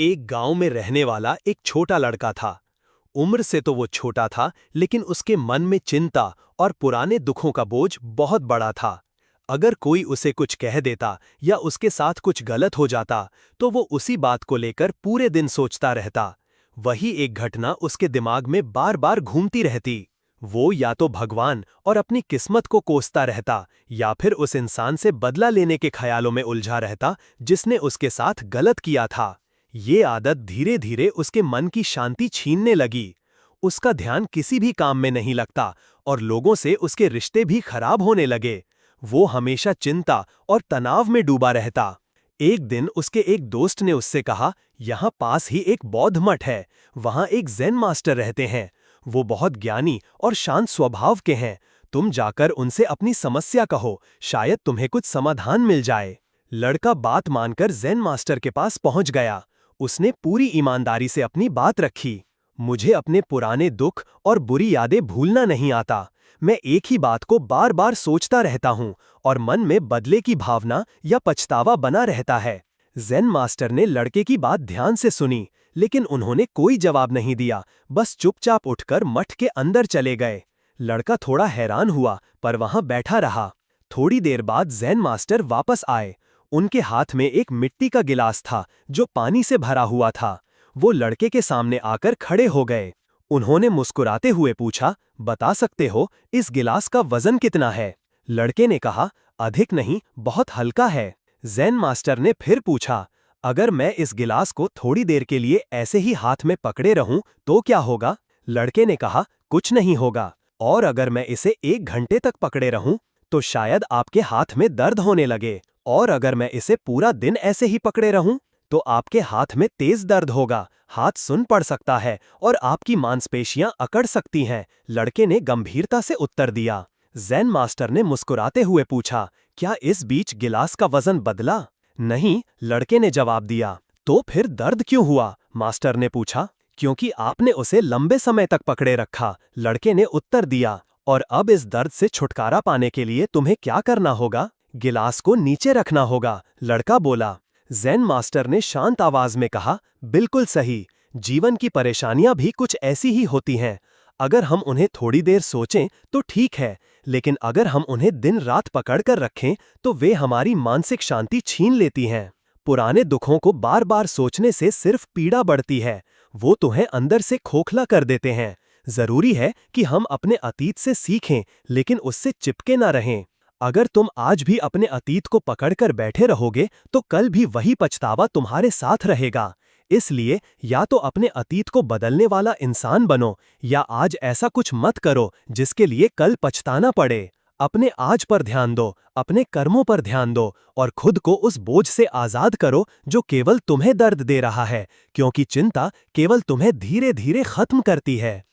एक गांव में रहने वाला एक छोटा लड़का था। उम्र से तो वो छोटा था, लेकिन उसके मन में चिंता और पुराने दुखों का बोझ बहुत बड़ा था। अगर कोई उसे कुछ कह देता या उसके साथ कुछ गलत हो जाता, तो वो उसी बात को लेकर पूरे दिन सोचता रहता। वही एक घटना उसके दिमाग में बार बार घूमती रहती। वो या तो भगवान और अपनी किस्मत को कोसता रहता, या फिर उस इंसान से बदला लेने के ख्यालों में उलझा रहता जिसने उसके साथ गलत किया था। ये आदत धीरे धीरे उसके मन की शांति छीनने लगी। उसका ध्यान किसी भी काम में नहीं लगता और लोगों से उसके रिश्ते भी खराब होने लगे। वो हमेशा चिंता और तनाव में डूबा रहता। एक दिन उसके एक दोस्त ने उससे कहा, यहाँ पास ही एक बौद्ध मठ है, वहाँ एक ज़ेन मास्टर रहते हैं। वो बहुत ज्ञानी और शांत स्वभाव के हैं। तुम जाकर उनसे अपनी समस्या कहो, शायद तुम्हें कुछ समाधान मिल जाए। लड़का बात मानकर ज़ेन मास्टर के पास पहुंच गया। उसने पूरी ईमानदारी से अपनी बात रखी। मुझे अपने पुराने दुख और बुरी यादें भूलना नहीं आता। मैं एक ही बात को बार बार सोचता रहता हूँ और मन में बदले की भावना या पछतावा बना रहता है। ज़ेन मास्टर ने लड़के की बात ध्यान से सुनी, लेकिन उन्होंने कोई जवाब नहीं दिया, बस चुपचाप उठकर मठ के अंदर चले गए। लड़का थोड़ा हैरान हुआ, पर वहां बैठा रहा। थोड़ी देर बाद ज़ेन मास्टर वापस आए। उनके हाथ में एक मिट्टी का गिलास था जो पानी से भरा हुआ था। वो लड़के के सामने आकर खड़े हो गए। उन्होंने मुस्कुराते हुए पूछा, बता सकते हो इस गिलास का वजन कितना है? लड़के ने कहा, अधिक नहीं, बहुत हल्का है। ज़ेन मास्टर ने फिर पूछा, अगर मैं इस गिलास को थोड़ी देर के लिए ऐसे ही हाथ में पकड़े रहूं तो क्या होगा? लड़के ने कहा, कुछ नहीं होगा। और अगर मैं इसे 1 घंटे तक पकड़े रहूं तो शायद आपके हाथ में दर्द होने लगे। और अगर मैं इसे पूरा दिन ऐसे ही पकड़े रहूं तो आपके हाथ में तेज दर्द होगा, हाथ सुन पड़ सकता है और आपकी मांसपेशियां अकड़ सकती हैं। लड़के ने गंभीरता से उत्तर दिया। ज़ेन मास्टर ने मुस्कुराते हुए पूछा, क्या इस बीच गिलास का वजन बदला? नहीं, लड़के ने जवाब दिया। तो फिर दर्द क्यों हुआ? मास्टर ने पूछा। क्योंकि आपने उसे लंबे समय तक पकड़े रखा, लड़के ने उत्तर दिया। और अब इस दर्द से छुटकारा पाने के लिए तुम्हें क्या करना होगा? गिलास को नीचे रखना होगा, लड़का बोला। ज़ेन मास्टर ने शांत आवाज में कहा, बिल्कुल सही। जीवन की परेशानियां भी कुछ ऐसी ही होती हैं। अगर हम उन्हें थोड़ी देर सोचें तो ठीक है, लेकिन अगर हम उन्हें दिन रात पकड़कर रखें तो वे हमारी मानसिक शांति छीन लेती हैं। पुराने दुखों को बार बार सोचने से सिर्फ पीड़ा बढ़ती है। वो तुम्हें अंदर से खोखला कर देते हैं। जरूरी है कि हम अपने अतीत से सीखें, लेकिन उससे चिपके ना रहें। अगर तुम आज भी अपने अतीत को पकड़कर बैठे रहोगे तो कल भी वही पछतावा तुम्हारे साथ रहेगा। इसलिए या तो अपने अतीत को बदलने वाला इंसान बनो, या आज ऐसा कुछ मत करो जिसके लिए कल पछताना पड़े। अपने आज पर ध्यान दो, अपने कर्मों पर ध्यान दो और खुद को उस बोझ से आजाद करो जो केवल तुम्हें दर्द दे रहा है, क्योंकि चिंता केवल तुम्हें धीरे धीरे खत्म करती है।